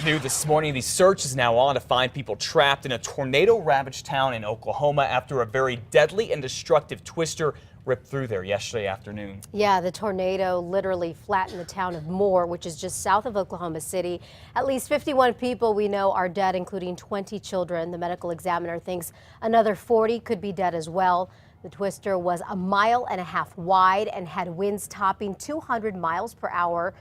New this morning, the search is now on to find people trapped in a tornado-ravaged town in Oklahoma after a very deadly and destructive twister ripped through there yesterday afternoon. Yeah, the tornado literally flattened the town of Moore, which is just south of Oklahoma City. At least 51 people we know are dead, including 20 children. The medical examiner thinks another 40 could be dead as well. The twister was 1.5 miles wide and had winds topping 200 miles per hour.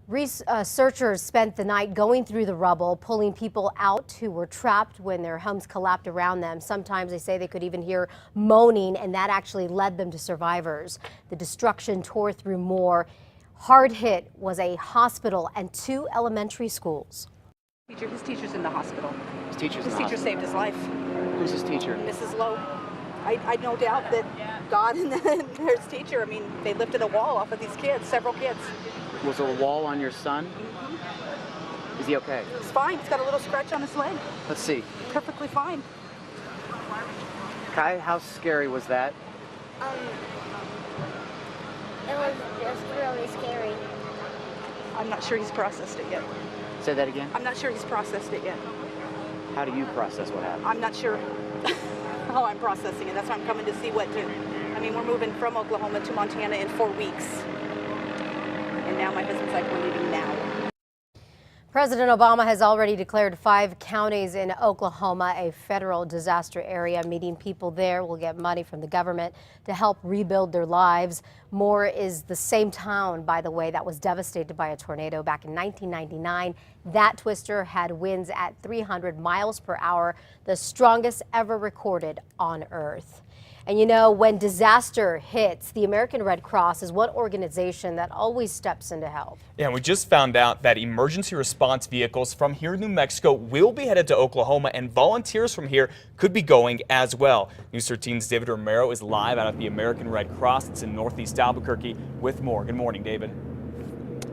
Researchers spent the night going through the rubble, pulling people out who were trapped when their homes collapsed around them. Sometimes they say they could even hear moaning, and that actually led them to survivors. The destruction tore through Moore. Hard hit was a hospital and 2 elementary schools. His teacher's in the hospital. His teacher saved his life. Who's his teacher? Mrs. Lowe. I no doubt that God and his teacher, I mean, they lifted a wall off of these kids, several kids. Was there a wall on your son? Mm-hmm. Is he okay? He's fine. He's got a little scratch on his leg. Let's see. Perfectly fine. Kai, how scary was that? It was just really scary. I'm not sure he's processed it yet. Say that again? I'm not sure he's processed it yet. How do you process what happened? I'm not sure how I'm processing it. That's why I'm coming to see what to. I mean, we're moving from Oklahoma to Montana in 4 weeks. And now my husband's like, we're leaving now. President Obama has already declared 5 counties in Oklahoma a federal disaster area, meaning people there will get money from the government to help rebuild their lives. Moore is the same town, by the way, that was devastated by a tornado back in 1999. That twister had winds at 300 miles per hour, the strongest ever recorded on Earth. And you know, when disaster hits, the American Red Cross is one organization that always steps in to help. Yeah, and we just found out that emergency response vehicles from here in New Mexico will be headed to Oklahoma, and volunteers from here could be going as well. News 13's David Romero is live out of the American Red Cross. It's in Northeast Albuquerque with more. Good morning, David.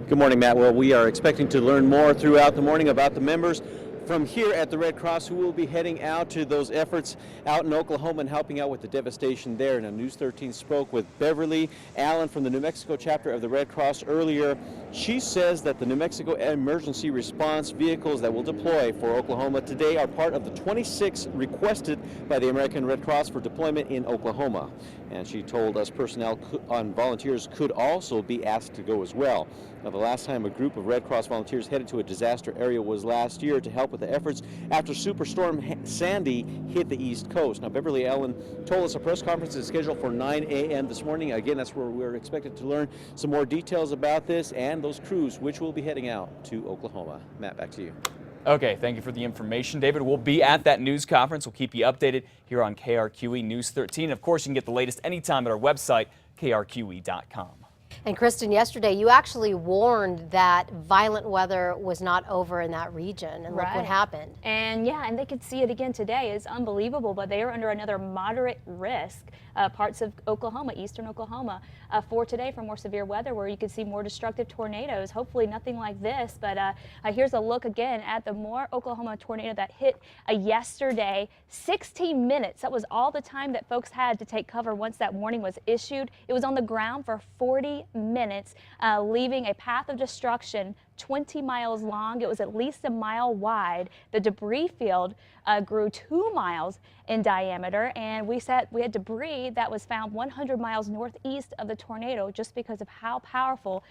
Good morning, Matt. Well, we are expecting to learn more throughout the morning about the members from here at the Red Cross who will be heading out to those efforts out in Oklahoma and helping out with the devastation there. Now, News 13 spoke with Beverly Allen from the New Mexico chapter of the Red Cross earlier. She says that the New Mexico emergency response vehicles that will deploy for Oklahoma today are part of the 26 requested by the American Red Cross for deployment in Oklahoma. And she told us personnel on volunteers could also be asked to go as well. Now, the last time a group of Red Cross volunteers headed to a disaster area was last year to help with the efforts after Superstorm Sandy hit the East Coast. Now, Beverly Allen told us a press conference is scheduled for 9 a.m. this morning. Again, that's where we're expected to learn some more details about this and those crews which will be heading out to Oklahoma. Matt, back to you. Okay, thank you for the information, David. We'll be at that news conference. We'll keep you updated here on KRQE News 13. Of course, you can get the latest anytime at our website, krqe.com. And Kristen, yesterday you actually warned that violent weather was not over in that region, and look what happened. And yeah, and they could see it again today. It's unbelievable, but they are under another moderate risk. Parts of Oklahoma, eastern Oklahoma, for today for more severe weather where you could see more destructive tornadoes. Hopefully nothing like this, but here's a look again at the Moore, Oklahoma tornado that hit yesterday. 16 minutes. That was all the time that folks had to take cover once that warning was issued. It was on the ground for 40 minutes, leaving a path of destruction 20 miles long. It was at least 1 mile wide. The debris field grew 2 miles in diameter, and we had debris that was found 100 miles northeast of the tornado just because of how powerful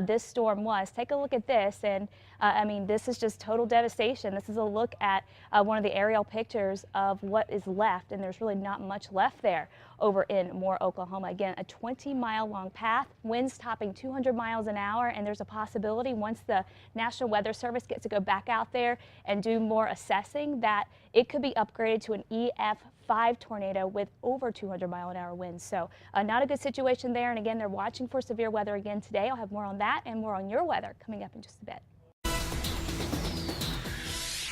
this storm was. Take a look at this, and I mean, this is just total devastation. This is a look at one of the aerial pictures of what is left, and there's really not much left there over in Moore, Oklahoma. Again, a 20-mile long path, winds topping 200 miles an hour, and there's a possibility once the National Weather Service gets to go back out there and do more assessing that it could be upgraded to an EF5 tornado with over 200-mile-an-hour winds. So not a good situation there. And again, they're watching for severe weather again today. I'll have more on that and more on your weather coming up in just a bit.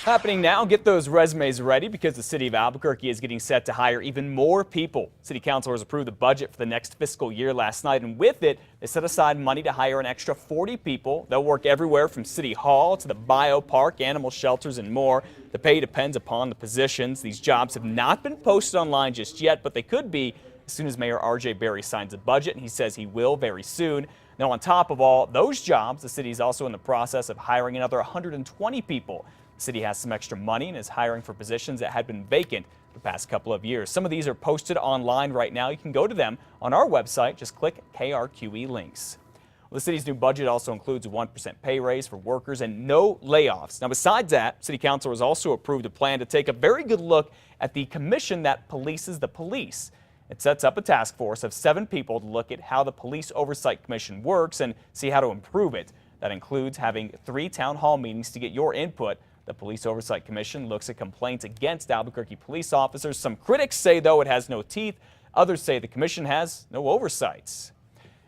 Happening now, get those resumes ready because the city of Albuquerque is getting set to hire even more people. City Council has approved the budget for the next fiscal year last night, and with it, they set aside money to hire an extra 40 people. They'll work everywhere from City Hall to the Bio Park, animal shelters, and more. The pay depends upon the positions. These jobs have not been posted online just yet, but they could be as soon as Mayor R.J. Berry signs a budget, and he says he will very soon. Now, on top of all those jobs, the city is also in the process of hiring another 120 people. The city has some extra money and is hiring for positions that had been vacant the past couple of years. Some of these are posted online right now. You can go to them on our website. Just click KRQE links. Well, the city's new budget also includes a 1% pay raise for workers and no layoffs. Now, besides that, City Council has also approved a plan to take a very good look at the commission that polices the police. It sets up a task force of 7 people to look at how the Police Oversight Commission works and see how to improve it. That includes having 3 town hall meetings to get your input. The Police Oversight Commission looks at complaints against Albuquerque police officers. Some critics say, though, it has no teeth. Others say the commission has no oversights.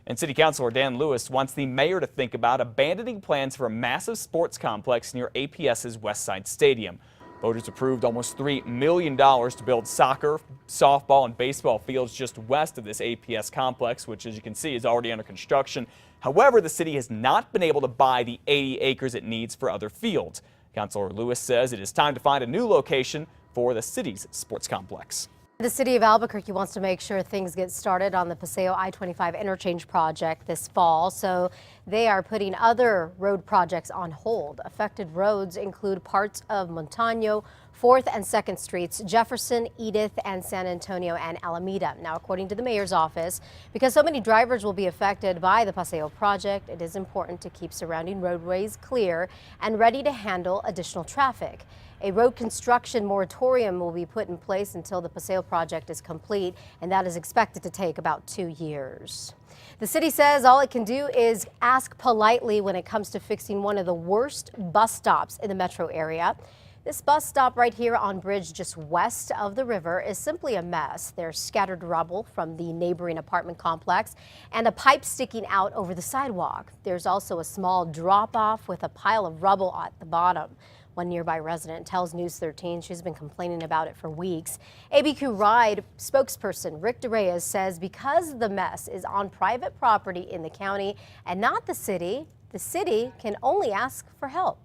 And City Councilor Dan Lewis wants the mayor to think about abandoning plans for a massive sports complex near APS's West Side Stadium. Voters approved almost $3 million to build soccer, softball, and baseball fields just west of this APS complex, which, as you can see, is already under construction. However, the city has not been able to buy the 80 acres it needs for other fields. Councilor Lewis says it is time to find a new location for the city's sports complex. The city of Albuquerque wants to make sure things get started on the Paseo I-25 interchange project this fall, so they are putting other road projects on hold. Affected roads include parts of Montano, 4th and 2nd Streets, Jefferson, Edith, and San Antonio and Alameda. Now, according to the mayor's office, because so many drivers will be affected by the Paseo project, it is important to keep surrounding roadways clear and ready to handle additional traffic. A road construction moratorium will be put in place until the Paseo project is complete, and that is expected to take about 2 years. The city says all it can do is ask politely when it comes to fixing one of the worst bus stops in the metro area. This bus stop right here on Bridge just west of the river is simply a mess. There's scattered rubble from the neighboring apartment complex and a pipe sticking out over the sidewalk. There's also a small drop-off with a pile of rubble at the bottom. One nearby resident tells News 13 she's been complaining about it for weeks. ABQ Ride spokesperson Rick DeReyes says because the mess is on private property in the county and not the city can only ask for help.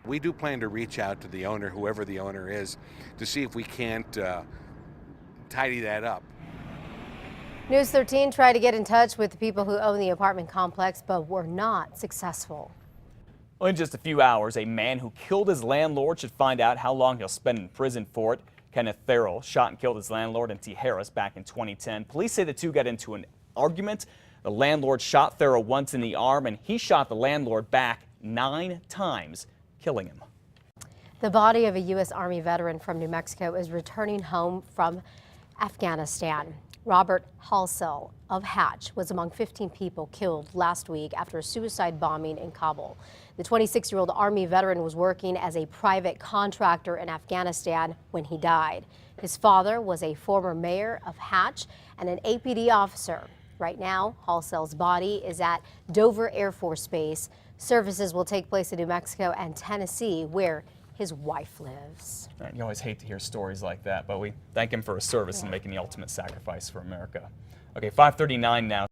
We do plan to reach out to the owner, whoever the owner is, to see if we can't tidy that up. News 13 tried to get in touch with the people who own the apartment complex, but were not successful. Well, in just a few hours, a man who killed his landlord should find out how long he'll spend in prison for it. Kenneth Farrell shot and killed his landlord in Tijeras back in 2010. Police say the two got into an argument. The landlord shot Farrell once in the arm, and he shot the landlord back 9 times, killing him. The body of a U.S. Army veteran from New Mexico is returning home from Afghanistan. Robert Halsell of Hatch was among 15 people killed last week after a suicide bombing in Kabul. The 26-year-old Army veteran was working as a private contractor in Afghanistan when he died. His father was a former mayor of Hatch and an APD officer. Right now, Halsell's body is at Dover Air Force Base. Services will take place in New Mexico and Tennessee, where his wife lives. You always hate to hear stories like that, but we thank him for his service and making the ultimate sacrifice for America. Okay, 5:39 now.